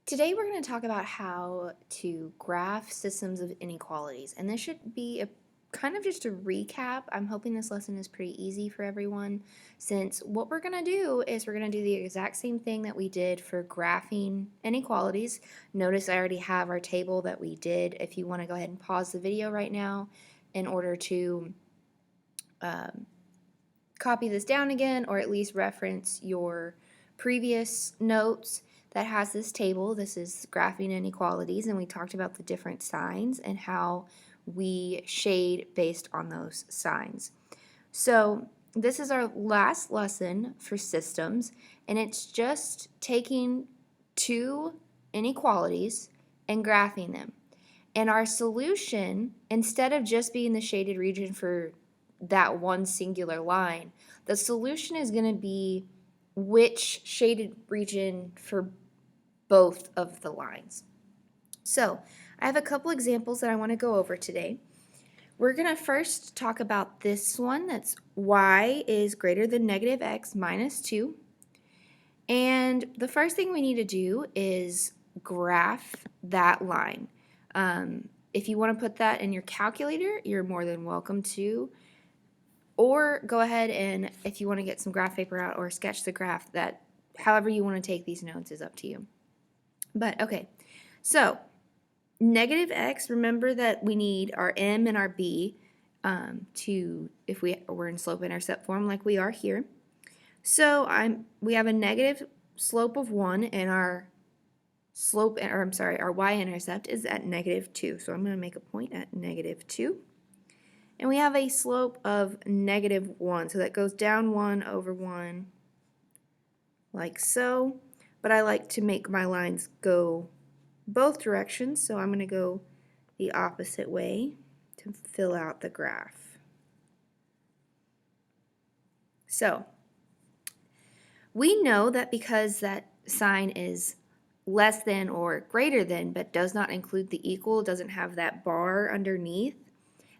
Today we're going to talk about how to graph systems of inequalities, and this should be a kind of just a recap. I'm hoping this lesson is pretty easy for everyone, since what we're going to do is we're going to do the exact same thing that we did for graphing inequalities. Notice I already have our table that we did. If you want to go ahead and pause the video right now in order to copy this down again, or at least reference your previous notes that has this table. This is graphing inequalities, and we talked about the different signs and how we shade based on those signs. So this is our last lesson for systems, and it's just taking two inequalities and graphing them. And our solution, instead of just being the shaded region for that one singular line, the solution is going to be which shaded region for both of the lines. So I have a couple examples that I want to go over today. We're going to first talk about this one that's y is greater than negative x minus 2. And the first thing we need to do is graph that line. If you want to put that in your calculator, you're more than welcome to. Or go ahead and, if you want to get some graph paper out or sketch the graph, that however you want to take these notes is up to you. But okay, so negative x, remember that we need our m and our b if we're in slope-intercept form like we are here. So we have a negative slope of 1, and our our y-intercept is at negative 2. So I'm going to make a point at negative 2. And we have a slope of negative 1. So that goes down 1 over 1 like so. But I like to make my lines go both directions, so I'm going to go the opposite way to fill out the graph. So we know that because that sign is less than or greater than but does not include the equal, doesn't have that bar underneath,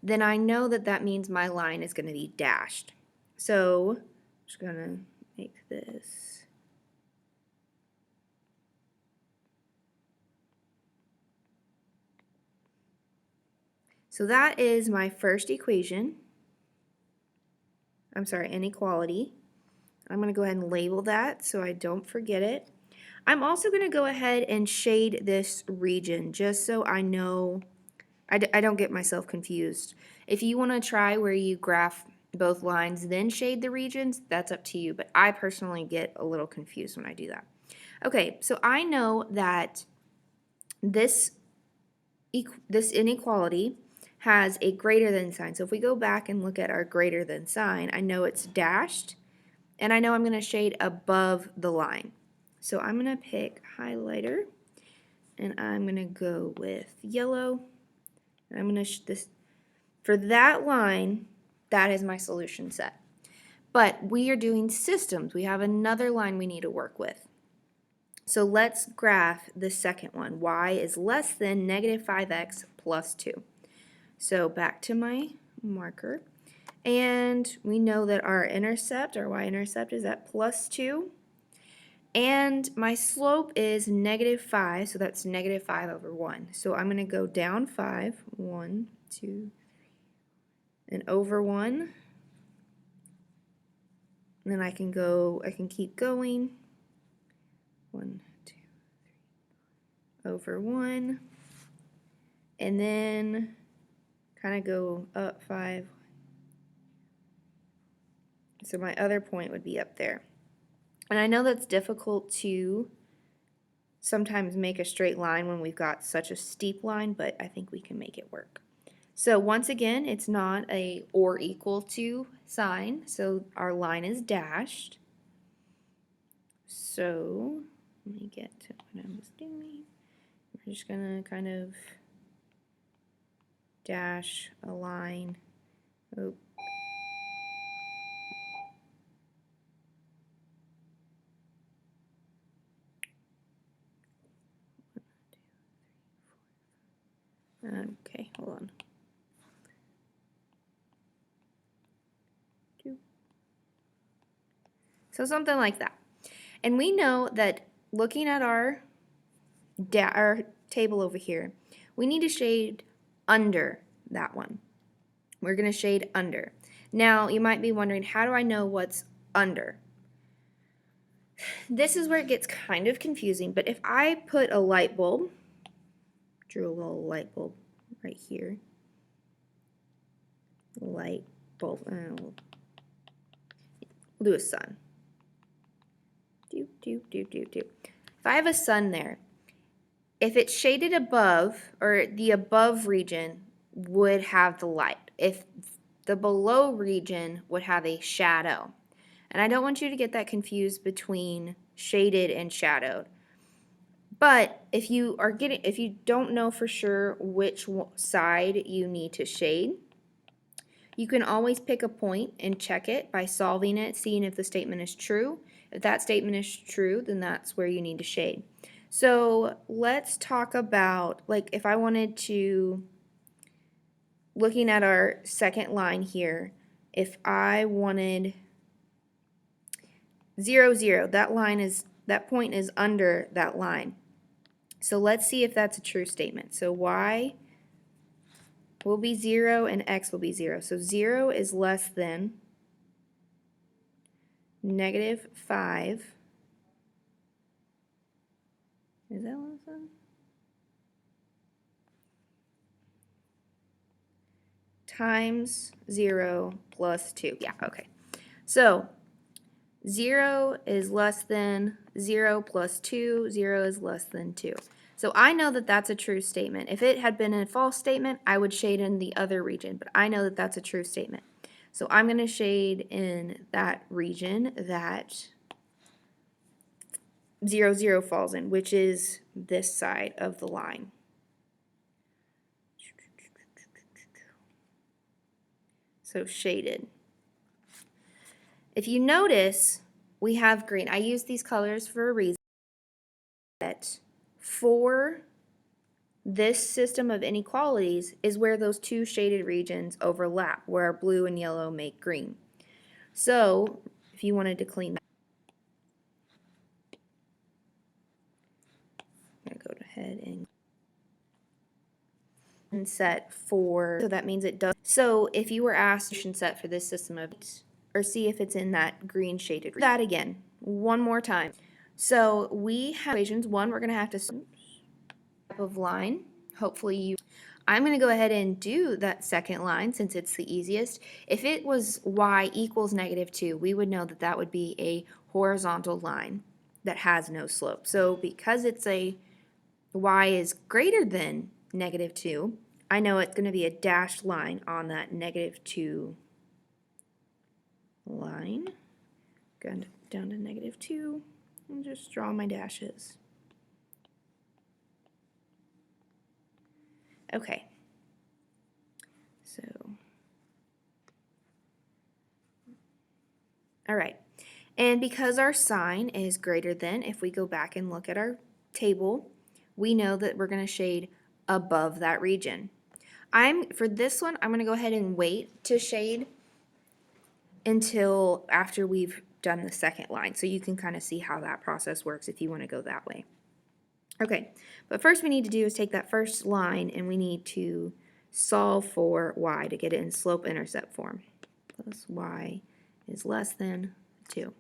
then I know that that means my line is going to be dashed. So I'm just going to make this. So that is my first equation. Inequality. I'm going to go ahead and label that so I don't forget it. I'm also going to go ahead and shade this region just so I know I don't get myself confused. If you want to try where you graph both lines then shade the regions, that's up to you, but I personally get a little confused when I do that. Okay, so I know that this inequality has a greater than sign. So if we go back and look at our greater than sign, I know it's dashed, and I know I'm going to shade above the line. So I'm going to pick highlighter, and I'm going to go with yellow. And I'm going to for that line, that is my solution set. But we are doing systems. We have another line we need to work with. So let's graph the second one. Y is less than negative 5x plus 2. So back to my marker. And we know that our y-intercept is at plus 2. And my slope is negative 5, so that's negative 5 over 1. So I'm going to go down 5, 1, 2, and over 1. And then I can keep going. 1, 2, 3, over 1. And then kind of go up 5. So my other point would be up there. And I know that's difficult to sometimes make a straight line when we've got such a steep line, but I think we can make it work. So once again, it's not a or equal to sign, so our line is dashed. So let me get to what I was doing. We're just going to kind of dash a line. Oh. Okay, hold on. 2. So something like that. And we know that looking at our our table over here, we need to shade under that one. We're going to shade under. Now, you might be wondering, how do I know what's under? This is where it gets kind of confusing, but if I put a light bulb, drew a little light bulb right here, light bulb, we'll do a sun. If I have a sun there, if it's shaded above, or the above region would have the light. If the below region would have a shadow. And I don't want you to get that confused between shaded and shadowed. But if you don't know for sure which side you need to shade, you can always pick a point and check it by solving it, seeing if the statement is true. If that statement is true, then that's where you need to shade. So let's talk about, like, if I wanted to, looking at our second line here, if I wanted 0, 0, that point is under that line. So let's see if that's a true statement. So y will be 0 and x will be 0. So 0 is less than negative 5. Is that less than? Times 0 plus 2. Yeah, okay. So 0 is less than 0 plus 2. 0 is less than 2. So I know that that's a true statement. If it had been a false statement, I would shade in the other region, but I know that that's a true statement. So I'm going to shade in that region that 0, 0 falls in, which is this side of the line. So shaded. If you notice, we have green. I use these colors for a reason. That for this system of inequalities is where those two shaded regions overlap, where blue and yellow make green. So if you wanted to clean that, I'm going to go ahead and set for, so that means it does. So if you were asked set for this system of, or see if it's in that green shaded region. That again, one more time. So we have equations. One, we're going to have to type of line. Hopefully you. I'm going to go ahead and do that second line since it's the easiest. If it was y equals negative 2, we would know that that would be a horizontal line that has no slope. So because it's a y is greater than negative 2, I know it's going to be a dashed line on that negative 2 line. Go down to negative 2 and just draw my dashes. Okay, so, all right, and because our sign is greater than, if we go back and look at our table, we know that we're going to shade above that region. For this one, I'm going to go ahead and wait to shade until after we've done the second line, so you can kind of see how that process works if you want to go that way. Okay, but first we need to do is take that first line and we need to solve for y to get it in slope-intercept form. Plus y is less than 2.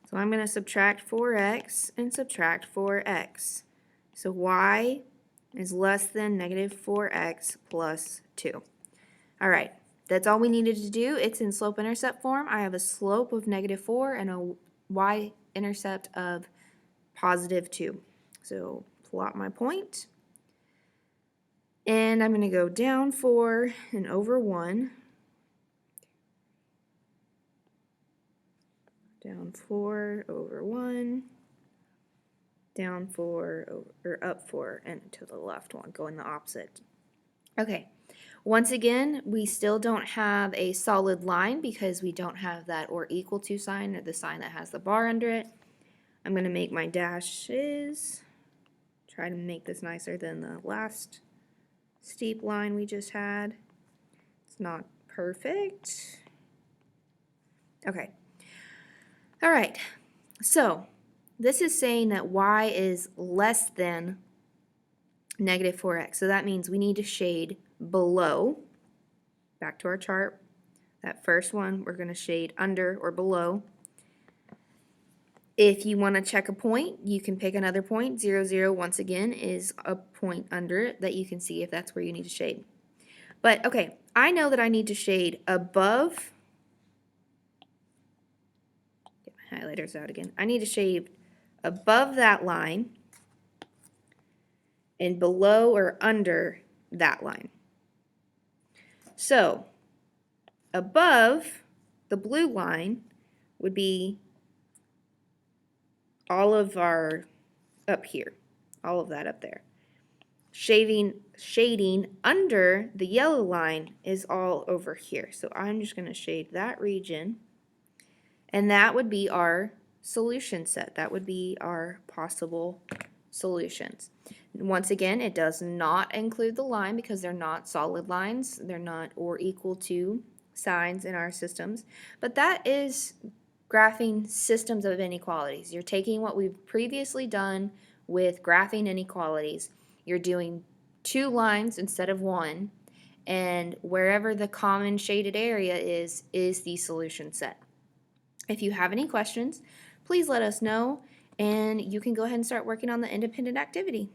So I'm going to subtract 4x and subtract 4x. So y is less than negative 4x plus 2. All right, that's all we needed to do. It's in slope-intercept form. I have a slope of negative 4 and a y-intercept of positive 2. So plot my point. And I'm going to go down 4 and over 1. Down 4 over 1. Down 4 over, or up 4 and to the left one, going the opposite. Okay. Once again, we still don't have a solid line because we don't have that or equal to sign, or the sign that has the bar under it. I'm going to make my dashes. Try to make this nicer than the last steep line we just had. It's not perfect. Okay. All right. So this is saying that y is less than negative 4x. So that means we need to shade below, back to our chart. That first one, we're going to shade under or below. If you want to check a point, you can pick another point. 0, 0, once again, is a point under it that you can see if that's where you need to shade. But, okay, I know that I need to shade above. Get my highlighters out again. I need to shade above that line and below or under that line. So, above the blue line would be all of our up here, all of that up there. Shading under the yellow line is all over here. So I'm just going to shade that region, and that would be our solution set. That would be our possible solutions. Once again, it does not include the line because they're not solid lines. They're not or equal to signs in our systems. But that is graphing systems of inequalities. You're taking what we've previously done with graphing inequalities. You're doing 2 lines instead of 1, and wherever the common shaded area is the solution set. If you have any questions, please let us know, and you can go ahead and start working on the independent activity.